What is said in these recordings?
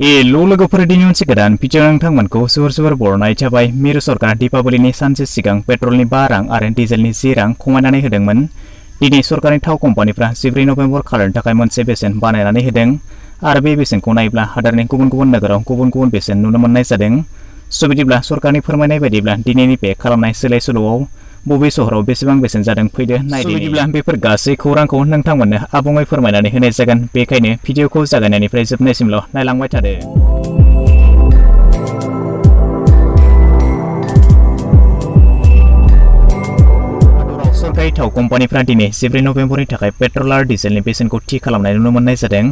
Hello लोगोफोर दिनै मोनसे गोदान भिडिअ नोंथांमोनखौ जोबोर बरायनाय जाबाय। मिरु सरकारा दीपावलीनि सानसे सिगां पेट्रलनि 5 रां आरो डिजेलनि 10 रां खमायनानै होदोंमोन। दिनै सरकारनि थाव कम्पानिफ्रा 14 नभेम्बर खालारनि थाखाय मोनसे बेसेन बानायनानै होदों आरो बे बेसेनखौ नायोब्ला हादोरनि गुबुन नोगोराव गुबुन बेसेन नुनो मोननाय जादों। बिदिब्ला सरकारनि फोरमायनाय बायदिब्ला दिनैनि बे खालामनाय सोलाय सोल'आव बबे सहराव बेसेबां बेसेन जादों फैदो नायदो। बिदिब्ला बेफोर गासै खौरांखौ नोंथांमोननो आबुङै फोरमायनानै होनाय जागोन। बेखायनो भिडिअखौ जागायनायनिफ्राय जोबनायसिमल' नायलांबाय थादो। सरकारि थाव कम्पानिफ्रा दिनै 14 नभेम्बरनि थाखाय पेट्रल आरो डिजेलनि बेसेनखौ थि खालामनाय नुनो मोननाय जादों।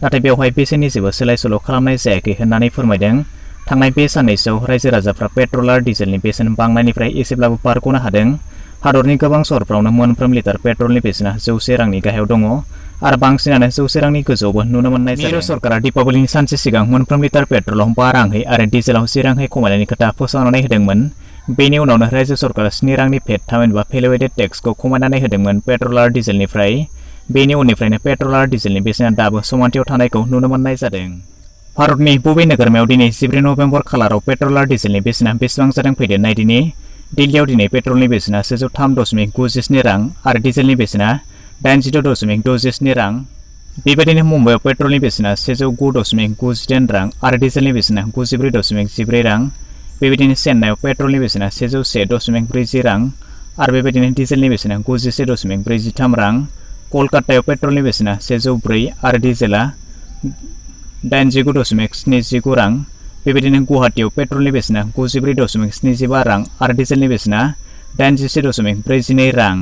नाथाय बेवहाय बेसेननि जेबो सोलाय सोल' खालामनाय जायाखै होननानै फोरमायदों। थांनाय बे साननैसोआव रायजो राजाफ्रा पेट्रल आरो डिजेलनि बेसेन बांनायनिफ्राय एसेब्लाबो बारग'नो हादों। हादरनि गोबां सहरफ्रावनो मोनफ्रोम लिटार पेट्रलनि बेसेना 100 रांनि गाहायाव दङ आरो बांसिनानो 100 रांनि गोजौआवबो नुनो मोननाय जादों। मिरु सरकारा दीपावलीनि सानसे सिगां मोनफ्रोम लिटार पेट्रलाव 5 राङै आरो डिजेलाव 10 राङै खमायनायनि खोथा फोसावनानै होदोंमोन। बेनि उनावनो रायजो सरकारा 7 रांनि भेट थामहिनबा भेलु एडेड टेक्सखौ खमायनानै होदोंमोन पेट्रल आरो डिजेलनिफ्राय। बेनि उननिफ्रायनो पेट्रल आरो डिजेलनि बेसेना दाबो समानथियाव थानायखौ नुनो मोननाय जादों। भारतनि बबे नोगोरमायाव दिनै 14 नभेम्बर खालाराव पेट्रल आरो डिजेलनि बेसेना बेसेबां जादों फैदो नायदिनि। दिल्लीयाव दिनै पेट्रलनि बेसेना 103.97 रां आरो डिजेलनि बेसेना 86.67 रां। बेबायदिनो मुम्बाइआव पेट्रलनि बेसेना 109.98 रां आरो डिजेलनि बेसेना 94.14 रां। बेबायदिनो चेन्नाइआव पेट्रलनि बेसेना 101.40 रां आरो बेबायदिनो डिजेलनि बेसेना 91.43 रां। कलकातायाव पेट्रलनि बेसेना 104 आरो डिजेला 89.79 रां। बेबायदिनो गुवाहाटीआव पेट्रलनि बेसेना 94.75 रां आरो डिजेलनि बेसेना 87.42 रां।